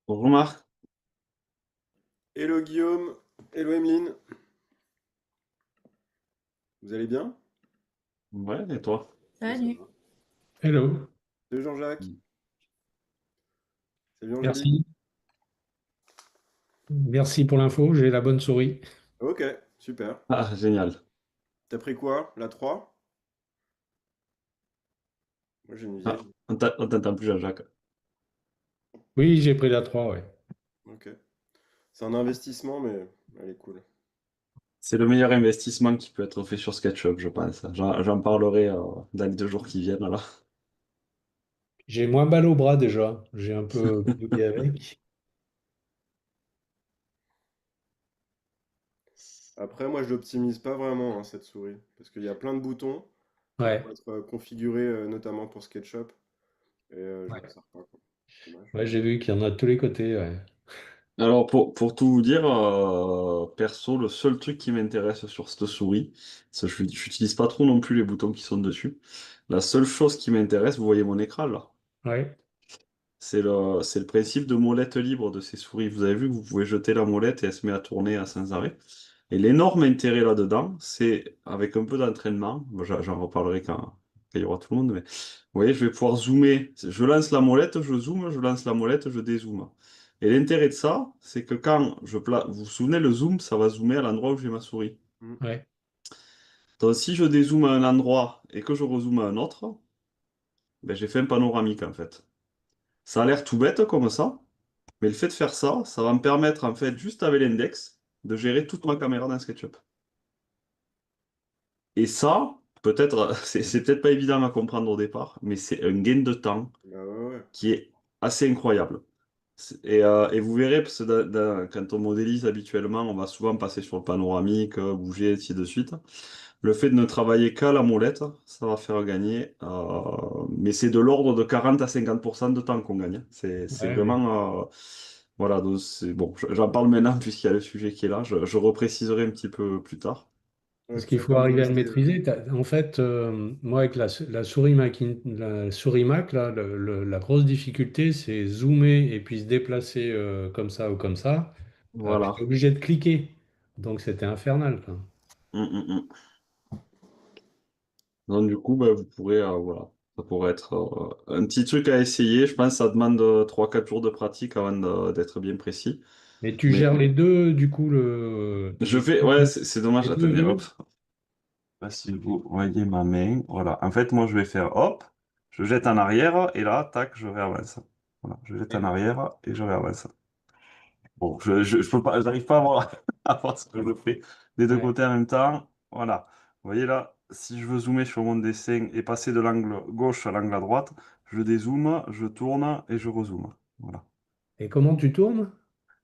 Bonjour Marc. Hello Guillaume, hello Emeline, vous allez bien? Ouais, et toi? Moi ça Salut. va. Hello, Salut Jean-Jacques, Mm. salut Angélique. merci. Merci pour l'info, j'ai la bonne souris. Ok, super. Ah, génial. T'as pris quoi? La 3? Moi j'ai une Ah, vieille. on t'entend plus, Jean-Jacques. Oui, j'ai pris la 3, ouais. Ok. C'est un investissement mais elle est cool. C'est le meilleur investissement qui peut être fait sur SketchUp, je pense. J'en parlerai dans les 2 jours qui viennent, là. J'ai moins mal au bras déjà, j'ai un peu bouillé avec. Après moi je l'optimise pas vraiment hein, cette souris. Parce qu'il y a plein de boutons qui vont Ouais, être configurés notamment pour SketchUp. Et je m'en ouais. sers pas quoi. Dommage. Ouais, j'ai vu qu'il y en a de tous les côtés, ouais. Alors, pour tout vous dire, perso, le seul truc qui m'intéresse sur cette souris, c'est que je n'utilise pas trop non plus les boutons qui sont dessus. La seule chose qui m'intéresse, vous voyez mon écran là, Ouais, c'est le principe de molette libre de ces souris. Vous avez vu que vous pouvez jeter la molette et elle se met à tourner sans arrêt. Et l'énorme intérêt là-dedans, c'est avec un peu d'entraînement, bon, j'en reparlerai quand il y aura tout le monde, mais vous voyez, je vais pouvoir zoomer. Je lance la molette, je zoome, je lance la molette, je dézoome. Et l'intérêt de ça, c'est que quand vous vous souvenez, le zoom, ça va zoomer à l'endroit où j'ai ma souris. Hmm. ouais, Donc si je dézoome à un endroit et que je rezoome à un autre, ben, j'ai fait un panoramique en fait. Ça a l'air tout bête comme ça, mais le fait de faire ça, ça va me permettre en fait, juste avec l'index, de gérer toute ma caméra dans SketchUp. Et ça, peut-être, c'est peut-être pas évident à comprendre au départ, mais c'est un gain de temps Bah ouais ouais. qui est assez incroyable. Et vous verrez, parce que quand on modélise habituellement, on va souvent passer sur le panoramique, bouger, ainsi de suite. Le fait de ne travailler qu'à la molette, ça va faire gagner, mais c'est de l'ordre de 40 à 50% de temps qu'on gagne. C'est ouais, ouais. vraiment, voilà, donc c'est bon. J'en parle maintenant puisqu'il y a le sujet qui est là. Je repréciserai un petit peu plus tard. Ouais, Parce puis qu'il ça faut permet de arriver à le rester. maîtriser. En fait, moi, avec la souris la souris Mac, là, la grosse difficulté, c'est zoomer et puis se déplacer comme ça ou comme ça. Puis t'es Voilà. obligé de cliquer. Donc, c'était infernal, quoi. Hum, hum, hum. Donc du coup, bah, vous pourrez, voilà, ça pourrait être un petit truc à essayer. Je pense que ça demande 3-4 jours de pratique avant d'être bien précis. Mais tu Mais gères les deux, du coup, je fais, ouais, c'est dommage. les deux Attendez, hop. vues. Là, si vous voyez ma main, voilà. En fait, moi, je vais faire hop, je jette en arrière et là, tac, je réavance. Voilà, je jette en arrière et je réavance. Bon, je peux pas, j'arrive pas à voir, à voir ce que je fais des deux Ouais. côtés en même temps. Voilà. Vous voyez là, si je veux zoomer sur mon dessin et passer de l'angle gauche à l'angle à droite, je dézoome, je tourne et je rezoome. Voilà. Et comment tu tournes?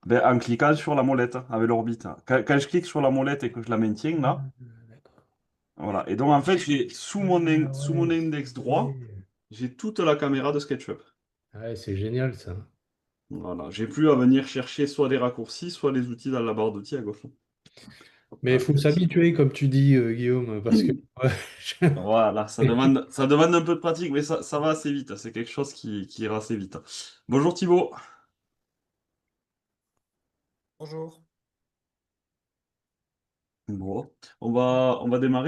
Ben, en cliquant sur la molette avec l'orbite. Quand je clique sur la molette et que je la maintiens là, D'accord. voilà. Et donc en fait, j'ai Ah sous mon ouais, index droit, stylé. j'ai toute la caméra de SketchUp. Ouais, c'est génial ça. Voilà. J'ai plus à venir chercher soit des raccourcis, soit les outils dans la barre d'outils à gauche. Mais il Ah, faut c'est assez s'habituer, cool. comme tu dis, Guillaume, parce que ouais, Voilà, ça demande un peu de pratique, mais ça va assez vite. C'est quelque chose qui ira assez vite. Bonjour Thibaut. Bonjour. Bon, on va démarrer.